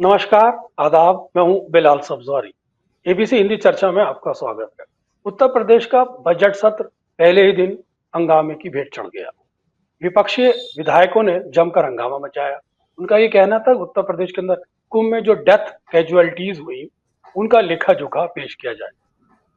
नमस्कार, आदाब। मैं हूं बिलाल सब्ज़वारी। एबीसी हिंदी चर्चा में आपका स्वागत है। उत्तर प्रदेश का बजट सत्र पहले ही दिन हंगामे की भेंट चढ़ गया। विपक्षी विधायकों ने जमकर हंगामा मचाया। उनका ये कहना था कि उत्तर प्रदेश के अंदर कुंभ में जो डेथ कैजुअलिटीज हुई, उनका लेखा जोखा पेश किया जाए।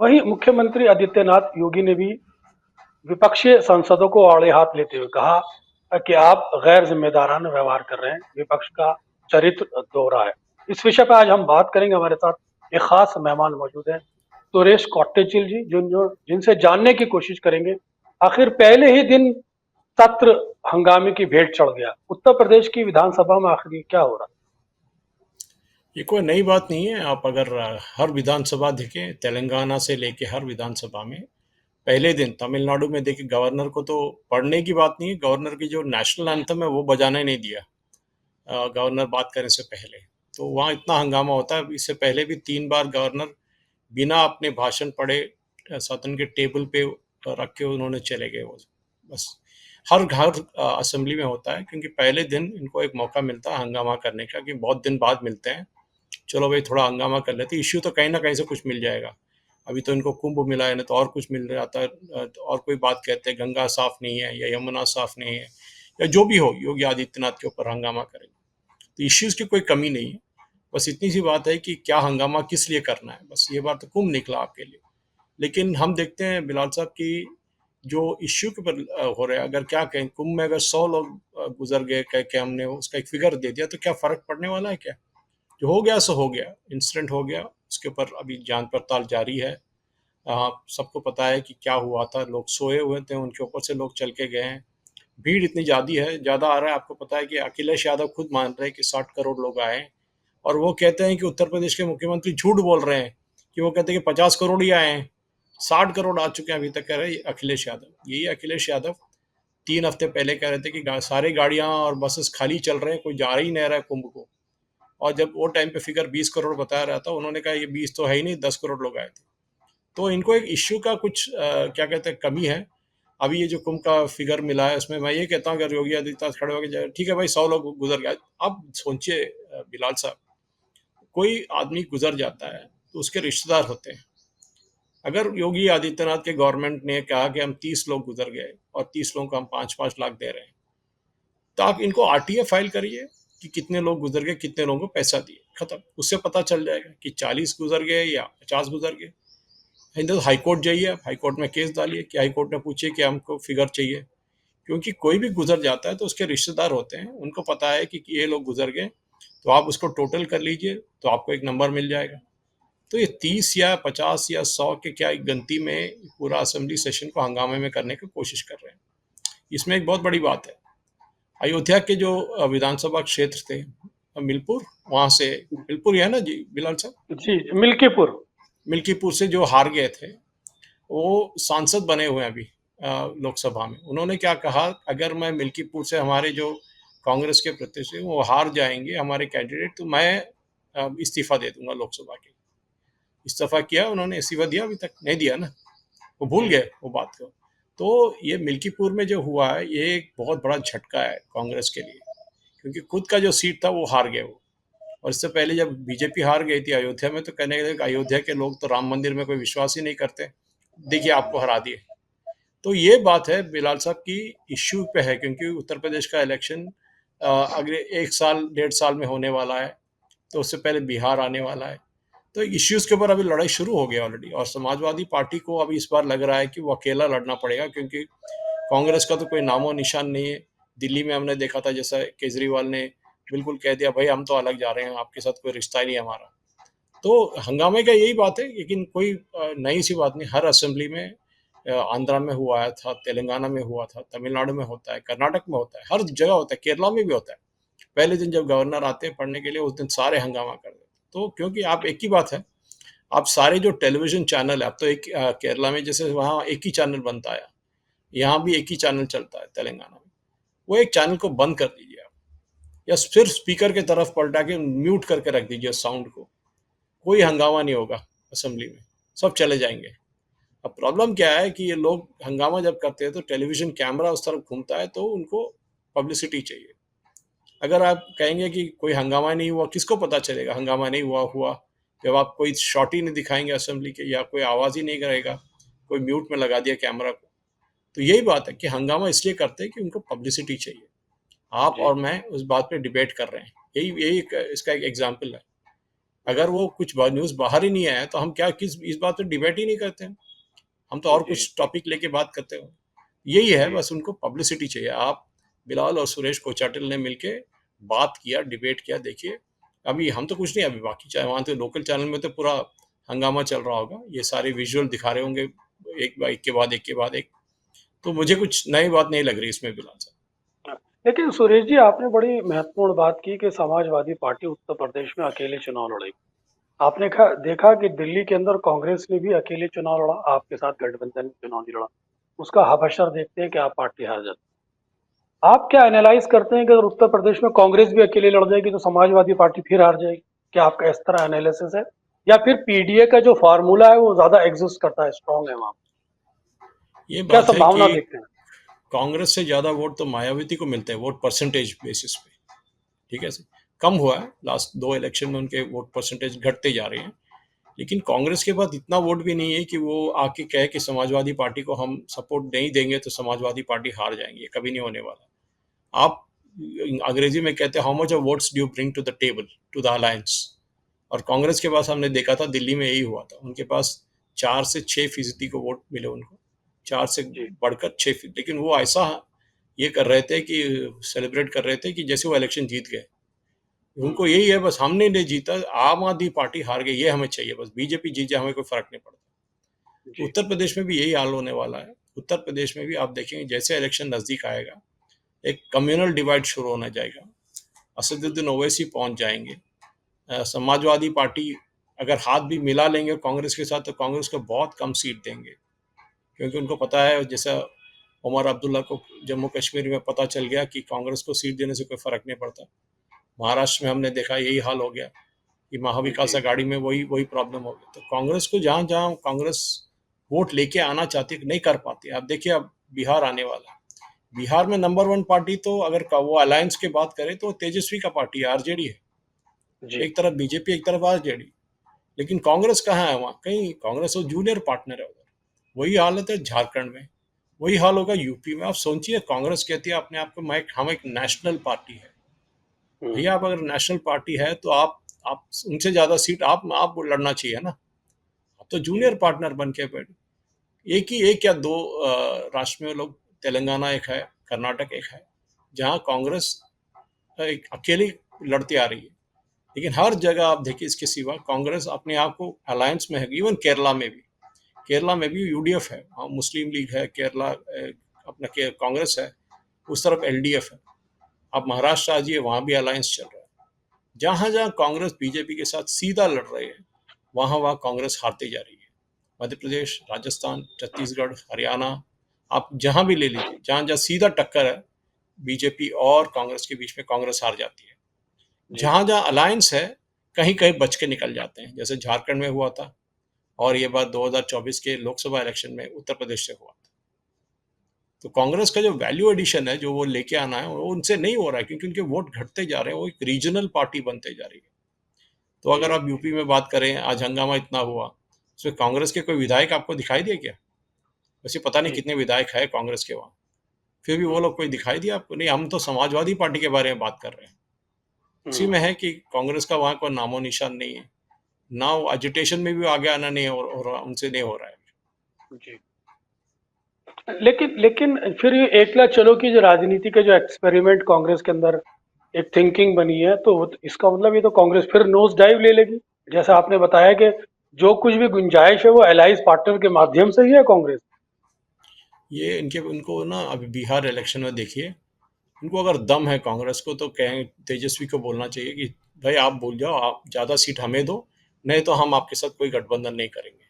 वहीं मुख्यमंत्री आदित्यनाथ योगी ने भी विपक्षी सांसदों को आड़े हाथ लेते हुए कहा कि आप गैर जिम्मेदाराना व्यवहार कर रहे हैं, विपक्ष का चरित्र दोहरा है। इस विषय पर आज हम बात करेंगे। हमारे साथ एक खास मेहमान मौजूद हैं, सुरेश कौटेचिल जी, जिनसे जानने की कोशिश करेंगे आखिर पहले ही दिन सत्र हंगामे की भेंट चढ़ गया। उत्तर प्रदेश की विधानसभा में आखिर ये क्या हो रहा ये कोई नई बात नहीं है। आप अगर हर विधानसभा देखें, तेलंगाना से लेके हर विधानसभा में पहले दिन, तमिलनाडु में देखिए, गवर्नर को तो पढ़ने की बात नहीं है, गवर्नर की जो नेशनल एंथम है वो बजाने नहीं दिया गवर्नर बात करने से पहले। तो वहाँ इतना हंगामा होता है। इससे पहले भी 3 बार गवर्नर बिना अपने भाषण पढ़े सदन के टेबल पे रख के उन्होंने चले गए। वो बस हर घर असेंबली में होता है, क्योंकि पहले दिन इनको एक मौका मिलता है हंगामा करने का, कि बहुत दिन बाद मिलते हैं, चलो भाई थोड़ा हंगामा कर लेते। इश्यू तो कहीं ना कहीं से कुछ मिल जाएगा। अभी तो इनको कुंभ मिला है, ना तो और कुछ मिल जाता है। तो और कोई बात कहते हैं गंगा साफ नहीं है या यमुना साफ नहीं है, या जो भी हो, योगी आदित्यनाथ के ऊपर हंगामा करेंगे। तो इश्यूज की कोई कमी नहीं है। बस इतनी सी बात है कि क्या हंगामा किस लिए करना है। बस ये बात, तो कुंभ निकला आपके लिए। लेकिन हम देखते हैं बिलाल साहब की जो इश्यू के ऊपर हो रहा है, अगर क्या कहें, कुंभ में अगर 100 लोग गुजर गए कह के हमने उसका एक फिगर दे दिया, तो क्या फर्क पड़ने वाला है क्या? जो हो गया सो हो गया, इंसिडेंट हो गया, उसके ऊपर अभी जांच पड़ताल जारी है। सबको पता है कि क्या हुआ था। लोग सोए हुए थे, उनके ऊपर से लोग चल के गए हैं। भीड़ इतनी ज़्यादा आ रहा है। आपको पता है कि अखिलेश यादव खुद मान रहे हैं कि 60 करोड़ लोग आए हैं, और वो कहते हैं कि उत्तर प्रदेश के मुख्यमंत्री झूठ बोल रहे हैं, कि वो कहते हैं कि 50 करोड़ ही आए हैं। 60 करोड़ आ चुके हैं अभी तक, कह रहे हैं अखिलेश यादव। यही अखिलेश यादव 3 हफ्ते पहले कह रहे थे कि सारी गाड़ियां और बसेस खाली चल रहे हैं, कोई जा ही नहीं रहा है कुंभ को। और जब वो टाइम पे फिगर 20 करोड़ बताया रहा था, उन्होंने कहा ये 20 तो है ही नहीं, 10 करोड़ लोग आए थे। तो इनको एक इश्यू का कुछ क्या कहते हैं, कमी है। अभी ये जो कुंभ का फिगर मिला है, उसमें मैं ये कहता हूँ, अगर योगी आदित्यनाथ खड़े होकर जाए, ठीक है भाई, 100 लोग गुजर गए। अब सोचिए बिलाल साहब, कोई आदमी गुजर जाता है तो उसके रिश्तेदार होते हैं। अगर योगी आदित्यनाथ के गवर्नमेंट ने कहा कि हम 30 लोग गुजर गए और 30 लोगों को हम 5-5 लाख दे रहे हैं, तो आप इनको आरटीए फाइल करिए कि कितने लोग गुजर गए, कितने लोगों को पैसा दिए, खत्म। उससे पता चल जाएगा कि 40 गुजर गए या 50 गुजर गए। नहीं तो हाईकोर्ट जाइए, आप हाईकोर्ट में केस डालिए कि हाईकोर्ट में पूछिए कि हमको फिगर चाहिए। क्योंकि कोई भी गुजर जाता है तो उसके रिश्तेदार होते हैं, उनको पता है कि ये लोग गुजर गए, तो आप उसको टोटल कर लीजिए, तो आपको एक नंबर मिल जाएगा। तो ये 30 या 50 या 100 के क्या एक गिनती में पूरा असेंबली सेशन को हंगामे में करने की कोशिश कर रहे हैं। इसमें एक बहुत बड़ी बात है, अयोध्या के जो विधानसभा क्षेत्र थे, मिलपुर, वहां से, मिलपुर ही है ना जी बिलाल साहब? है जी? मिल्कीपुर। मिल्कीपुर से जो हार गए थे, वो सांसद बने हुए हैं अभी लोकसभा में। उन्होंने क्या कहा, अगर मैं मिल्कीपुर से, हमारे जो कांग्रेस के प्रत्याशी वो हार जाएंगे हमारे कैंडिडेट, तो मैं इस्तीफा दे दूंगा लोकसभा के। इस्तीफा किया उन्होंने? इस्तीफा दिया? अभी तक नहीं दिया ना, वो भूल गए वो बात को। तो ये मिल्कीपुर में जो हुआ है, ये एक बहुत बड़ा झटका है कांग्रेस के लिए, क्योंकि खुद का जो सीट था वो हार गए वो। और इससे पहले जब बीजेपी हार गई थी अयोध्या में, तो कहने लगे कि अयोध्या के लोग तो राम मंदिर में कोई विश्वास ही नहीं करते, देखिए आपको हरा दिए। तो ये बात है बिलाल साहब की, इश्यू पे है, क्योंकि उत्तर प्रदेश का इलेक्शन अगले 1 साल 1.5 साल में होने वाला है। तो उससे पहले बिहार आने वाला है। तो इश्यूज के ऊपर अभी लड़ाई शुरू हो गई ऑलरेडी, और समाजवादी पार्टी को अभी इस बार लग रहा है कि वो अकेला लड़ना पड़ेगा, क्योंकि कांग्रेस का तो कोई नामो निशान नहीं है। दिल्ली में हमने देखा था, जैसा केजरीवाल ने बिल्कुल कह दिया, भाई हम तो अलग जा रहे हैं, आपके साथ कोई रिश्ता ही नहीं हमारा। तो हंगामे का यही बात है, लेकिन कोई नई सी बात नहीं। हर असेंबली में, आंध्रा में हुआ है था, तेलंगाना में हुआ था, तमिलनाडु में होता है, कर्नाटक में होता है, हर जगह होता है, केरला में भी होता है। पहले दिन जब गवर्नर आते हैं पढ़ने के लिए, उस दिन सारे हंगामा कर देते हैं। तो क्योंकि आप, एक ही बात है, आप सारे जो टेलीविजन चैनल है, अब तो एक केरला में जैसे वहाँ एक ही चैनल बनता है, यहाँ भी एक ही चैनल चलता है तेलंगाना में, वो एक चैनल को बंद कर दीजिए आप, या सिर्फ स्पीकर की तरफ पलटा के म्यूट करके रख दीजिए साउंड को। कोई हंगामा नहीं होगा असेंबली में, सब चले जाएंगे। अब प्रॉब्लम क्या है कि ये लोग हंगामा जब करते हैं तो टेलीविजन कैमरा उस तरफ घूमता है, तो उनको पब्लिसिटी चाहिए। अगर आप कहेंगे कि कोई हंगामा नहीं हुआ, किसको पता चलेगा हंगामा नहीं हुआ हुआ जब आप कोई शॉट ही नहीं दिखाएंगे असेंबली के, या कोई आवाज़ ही नहीं करेगा, कोई म्यूट में लगा दिया कैमरा को। तो यही बात है कि हंगामा इसलिए करते हैं कि उनको पब्लिसिटी चाहिए। आप जी और मैं उस बात पे डिबेट कर रहे हैं, यही यही इसका एक एग्जाम्पल है। अगर वो कुछ न्यूज़ बाहर ही नहीं आया तो हम क्या किस इस बात पे डिबेट ही नहीं करते हैं, हम तो और जी कुछ टॉपिक लेके बात करते हो। यही है, जी बस उनको पब्लिसिटी चाहिए। आप बिलाल और सुरेश कोचाटिल ने मिलके बात किया, डिबेट किया, देखिए अभी हम तो कुछ नहीं, अभी बाकी चाहे वहाँ तो लोकल चैनल में तो पूरा हंगामा चल रहा होगा, ये सारे विजुअल दिखा रहे होंगे एक के बाद एक के बाद एक। तो मुझे कुछ नई बात नहीं लग रही इसमें बिलाल साहब। हाँ, लेकिन सुरेश जी, आपने बड़ी महत्वपूर्ण बात की कि समाजवादी पार्टी उत्तर प्रदेश में अकेले चुनाव लड़ेगी। आपने देखा कि दिल्ली के अंदर कांग्रेस ने भी अकेले चुनाव लड़ा, आपके साथ गठबंधन में चुनाव नहीं लड़ा। उसका हबशर देखते हैं कि आप पार्टी हार जाती है। आप क्या एनालाइज करते हैं कि अगर उत्तर प्रदेश में कांग्रेस भी अकेले लड़ जाएगी तो समाजवादी पार्टी फिर हार जाएगी? क्या आपका इस तरह एनालिसिस है, या फिर पीडीए का जो फार्मूला है वो ज्यादा एग्जिस्ट करता है, स्ट्रांग है वहां? ये क्या बात है कि संभावना देखते हैं? कांग्रेस से ज्यादा वोट तो मायावती को मिलते हैं, वोट परसेंटेज बेसिस पे। ठीक है सर, कम हुआ है लास्ट 2 इलेक्शन में, उनके वोट परसेंटेज घटते जा रहे हैं। लेकिन कांग्रेस के पास इतना वोट भी नहीं है कि वो आके कहे कि समाजवादी पार्टी को हम सपोर्ट नहीं देंगे तो समाजवादी पार्टी हार जाएंगी, ये कभी नहीं होने वाला। आप अंग्रेजी में कहते हैं how much of votes do you bring to the table to the alliance. और कांग्रेस के पास हमने देखा था दिल्ली में यही हुआ था, उनके पास 4 से 6% को वोट मिले उनको, 4 से जी बढ़कर 6%। लेकिन वो ऐसा ये कर रहे थे कि सेलिब्रेट कर रहे थे कि जैसे वो इलेक्शन जीत गए। हम्म, उनको यही है बस, हमने नहीं जीता, आम आदमी पार्टी हार गई, ये हमें चाहिए, बस बीजेपी जीत जाए हमें कोई फर्क नहीं पड़ता। जी उत्तर प्रदेश में भी यही हाल होने वाला है। उत्तर प्रदेश में भी आप देखेंगे जैसे इलेक्शन नजदीक आएगा एक कम्युनल डिवाइड शुरू होने जाएगा, असदुद्दीन ओवैसी पहुंच जाएंगे। समाजवादी पार्टी अगर हाथ भी मिला लेंगे कांग्रेस के साथ तो कांग्रेस को बहुत कम सीट देंगे, क्योंकि उनको पता है, जैसा उमर अब्दुल्ला को जम्मू कश्मीर में पता चल गया कि कांग्रेस को सीट देने से कोई फर्क नहीं पड़ता। महाराष्ट्र में हमने देखा यही हाल हो गया कि महाविकास जी आघाड़ी में वही वही प्रॉब्लम हो गई। तो कांग्रेस को जहां जहां कांग्रेस वोट लेके आना चाहती है नहीं कर पाती। आप देखिए अब बिहार आने वाला है, बिहार में नंबर 1 पार्टी तो अगर वो अलायंस की बात करें तो तेजस्वी का पार्टी है, आरजेडी है। जी एक तरफ बीजेपी एक तरफ आरजेडी। लेकिन कांग्रेस कहाँ है वहाँ, कहीं कांग्रेस वो जूनियर पार्टनर है उधर। वही हालत है झारखंड में, वही हाल होगा यूपी में। आप सोचिए, कांग्रेस कहती है अपने आप को मैं हम एक नेशनल पार्टी है। हम्म, भैया आप अगर नेशनल पार्टी है तो आप उनसे ज्यादा सीट आप लड़ना चाहिए ना। आप तो जी जूनियर पार्टनर बन के बैठे। एक या दो राष्ट्र में लोग, तेलंगाना एक है, कर्नाटक एक है, जहाँ कांग्रेस एक अकेली लड़ती आ रही है। लेकिन हर जगह आप देखिए इसके सिवा कांग्रेस अपने आप को अलायंस में है। इवन केरला में भी यूडीएफ है, हाँ, मुस्लिम लीग है, केरला अपना कांग्रेस है, उस तरफ एलडीएफ है। आप महाराष्ट्र आ जाइए, वहां भी अलायंस चल रहा है। जहां जहां कांग्रेस बीजेपी के साथ सीधा लड़ रही है वहां वहां कांग्रेस हारती जा रही है। मध्य प्रदेश, राजस्थान, छत्तीसगढ़, हरियाणा, आप जहां भी ले लीजिए, जहां जहां सीधा टक्कर है बीजेपी और कांग्रेस के बीच में, कांग्रेस हार जाती है। जी जहां जहां अलायंस है कहीं कहीं बच के निकल जाते हैं, जैसे झारखंड में हुआ था, और ये बात 2024 के लोकसभा इलेक्शन में उत्तर प्रदेश से हुआ था। तो कांग्रेस का जो वैल्यू एडिशन है जो वो लेके आना है वो उनसे नहीं हो रहा है, क्योंकि उनके वोट घटते जा रहे हैं, वो एक रीजनल पार्टी बनते जा रही है। तो जी अगर आप यूपी में बात करें, आज हंगामा इतना हुआ, उसमें कांग्रेस के कोई विधायक आपको दिखाई दिए क्या? वैसे पता नहीं जी कितने विधायक है कांग्रेस के वहाँ, फिर भी वो हम्म, लोग कोई दिखाई दिया आपको? नहीं, हम तो समाजवादी पार्टी के बारे में बात कर रहे हैं। उसी हम्म, में है कि कांग्रेस का वहाँ कोई नामो निशान नहीं है ना, वो एजुटेशन में भी आगे आना नहीं हो रहा, उनसे नहीं हो रहा है। जी लेकिन लेकिन फिर ये एकला चलो की जो राजनीति का जो एक्सपेरिमेंट कांग्रेस के अंदर एक थिंकिंग बनी है, तो इसका मतलब ये तो कांग्रेस फिर नोज डाइव ले लेगी। जैसा आपने बताया कि जो कुछ भी गुंजाइश है वो एलाइज पार्टनर के माध्यम से ही है कांग्रेस। ये इनके उनको ना, अभी बिहार इलेक्शन में देखिए, उनको अगर दम है कांग्रेस को तो कहें, तेजस्वी को बोलना चाहिए कि भाई आप बोल जाओ, आप ज़्यादा सीट हमें दो, नहीं तो हम आपके साथ कोई गठबंधन नहीं करेंगे।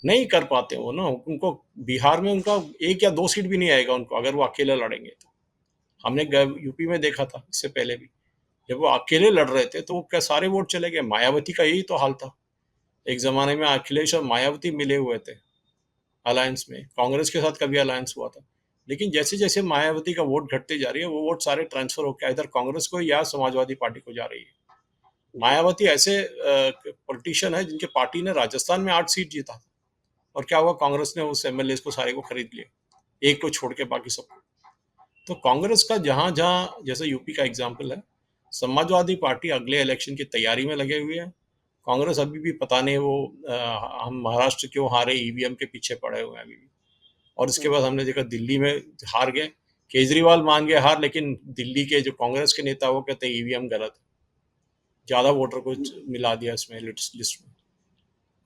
नहीं कर पाते वो ना, उनको बिहार में उनका 1 या 2 सीट भी नहीं आएगा उनको, अगर वो अकेले लड़ेंगे तो। हमने यूपी में देखा था इससे पहले भी, जब वो अकेले लड़ रहे थे तो वो क्या सारे वोट चले गए। मायावती का यही तो हाल था, एक जमाने में अखिलेश और मायावती मिले हुए थे अलायंस में, कांग्रेस के साथ कभी अलायंस हुआ था, लेकिन जैसे-जैसे मायावती का वोट घटते जा रही है, वो वोट सारे ट्रांसफ़र होके इधर कांग्रेस को या समाजवादी पार्टी को जा रही है। जी। मायावती ऐसे पॉलिटिशियन है जिनके पार्टी ने राजस्थान में 8 सीट जीता और क्या हुआ, कांग्रेस ने उस एमएलए को सारे को खरीद लिया, एक को छोड़ के बाकी सबको। तो कांग्रेस का जहाँ-जहाँ, जैसे यूपी का एग्जाम्पल है, समाजवादी पार्टी अगले इलेक्शन की तैयारी में लगे हुए है। कांग्रेस अभी भी पता नहीं वो हम महाराष्ट्र क्यों हारे, ईवीएम के पीछे पड़े हुए हैं अभी भी। और इसके बाद हमने देखा दिल्ली में हार गए, केजरीवाल मान गए हार, लेकिन दिल्ली के जो कांग्रेस के नेता वो कहते हैं ईवीएम गलत है, ज्यादा वोटर को मिला दिया इसमें लिस्ट में।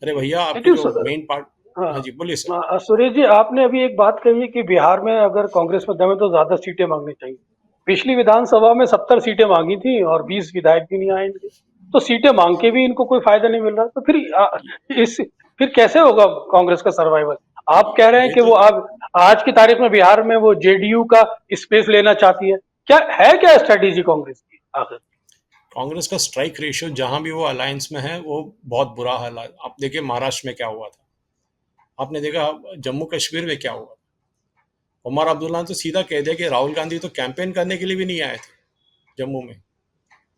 अरे जी। भैया, आपके लेकिन जो मेन पार्ट। हाँ, हाँ जी, बोलिए सर। सुरेश जी, आपने अभी एक बात कही है कि बिहार में अगर कांग्रेस में दम है तो ज्यादा सीटें मांगनी चाहिए। पिछली विधानसभा में 70 सीटें मांगी थी और 20 विधायक भी नहीं आए इनके। तो सीटें मांग के भी इनको कोई फायदा नहीं मिल रहा, तो इस फिर कैसे होगा कांग्रेस का सर्वाइवल? आप कह रहे हैं ये कि तो वो अब आज की तारीख में बिहार में वो जेडीयू का स्पेस लेना चाहती है। क्या स्ट्रेटेजी कांग्रेस की आखिर? कांग्रेस का स्ट्राइक रेशियो जहां भी वो अलायंस में है वो बहुत बुरा हाल है। आप देखिए महाराष्ट्र में क्या हुआ था, आपने देखा जम्मू कश्मीर में क्या हुआ। उमर अब्दुल्ला ने तो सीधा कह दिया कि राहुल गांधी तो कैंपेन करने के लिए भी नहीं आए थे जम्मू में।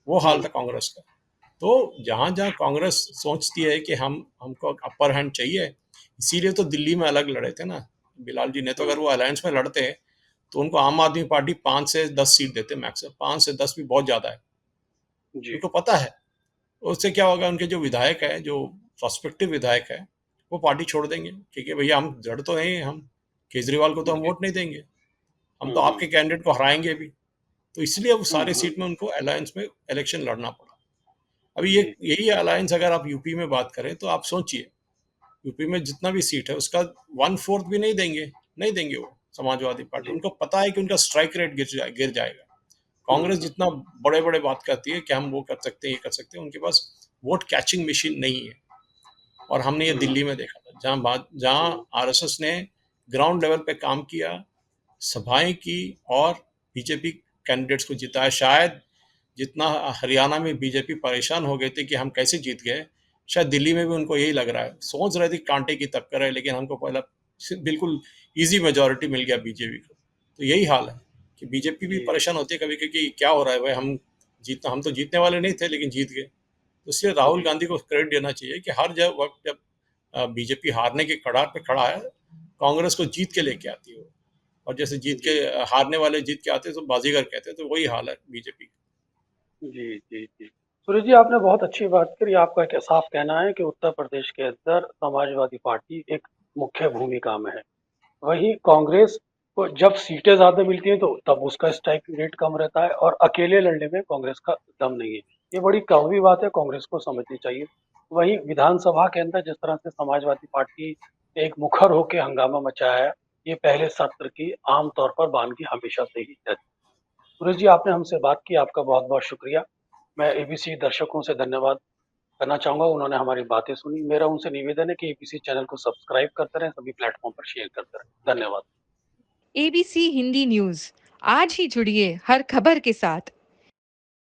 वो हाल था हम्म। कांग्रेस का। तो जहां जहां कांग्रेस सोचती है कि हम हमको अपर हैंड चाहिए, इसीलिए तो दिल्ली में अलग लड़े थे ना बिलाल जी ने। तो हम्म। अगर वो अलायंस में लड़ते तो उनको आम आदमी पार्टी 5 से 10 सीट देते मैक्सिमम। 5 से 10 भी बहुत ज्यादा है, जी। उनको पता है। उससे क्या होगा, उनके जो विधायक है, जो प्रोस्पेक्टिव विधायक है, वो पार्टी छोड़ देंगे, क्योंकि भैया हम जड़ तो हैं, हम केजरीवाल को तो हम जी। वोट नहीं देंगे, हम तो हम्म। आपके कैंडिडेट को हराएंगे भी। तो इसलिए वो सारे हम्म। सीट में उनको अलायंस में इलेक्शन लड़ना पड़ा। अभी ये जी। यही अलायंस अगर आप यूपी में बात करें तो आप सोचिए, यूपी में जितना भी सीट है उसका 1/4 भी नहीं देंगे, नहीं देंगे वो समाजवादी पार्टी। जी। उनको पता है कि उनका स्ट्राइक रेट गिर जाएगा। कांग्रेस हम्म। जितना बड़े बड़े बात करती है कि हम वो कर सकते हैं, ये कर सकते हैं, उनके पास वोट कैचिंग मशीन नहीं है। और हमने ये हम्म। दिल्ली में देखा था, जहां हम्म। आरएसएस ने ग्राउंड लेवल पे काम किया, सभाएं की और बीजेपी कैंडिडेट्स को जिताया। शायद जितना हरियाणा में बीजेपी परेशान हो गए थे कि हम कैसे जीत गए, शायद दिल्ली में भी उनको यही लग रहा है। सोच रहे थे कांटे की टक्कर है, लेकिन हमको पहला बिल्कुल इजी मेजोरिटी मिल गया बीजेपी को। तो यही हाल है कि बीजेपी भी जी। परेशान होती है कभी कि क्या हो रहा है भाई, हम तो जीतने वाले नहीं थे लेकिन जीत गए। तो इसलिए राहुल जी। गांधी को क्रेडिट देना चाहिए कि हर जब वक्त जब बीजेपी हारने के कगार पे खड़ा है, कांग्रेस को जीत के लेके आती है वो। और जैसे जीत के जी। हारने वाले जीत के आते हैं तो बाजीगर कहते हैं, तो वही हाल है बीजेपी। जी। जी। जी। सूरज जी, आपने बहुत अच्छी बात करी। आपका एक साफ कहना है कि उत्तर प्रदेश के अंदर समाजवादी पार्टी एक मुख्य भूमिका में है। वहीं कांग्रेस को जब सीटें ज्यादा मिलती हैं तो तब उसका स्ट्राइक रेट कम रहता है और अकेले लड़ने में कांग्रेस का दम नहीं है। ये बड़ी कड़वी बात है, कांग्रेस को समझनी चाहिए। वहीं विधानसभा के अंदर जिस तरह से समाजवादी पार्टी ने एक मुखर होकर हंगामा मचाया है, ये पहले सत्र की आम तौर पर बानगी हमेशा से ही है। सूरज जी, आपने हमसे बात की, आपका बहुत बहुत शुक्रिया। मैं एबीसी दर्शकों से धन्यवाद करना चाहूंगा, उन्होंने हमारी बातें सुनी। मेरा उनसे निवेदन है कि एबीसी चैनल को सब्सक्राइब करते रहें, सभी प्लेटफॉर्म पर शेयर करते रहें। धन्यवाद। एबीसी हिंदी न्यूज आज ही जुड़िए हर खबर के साथ।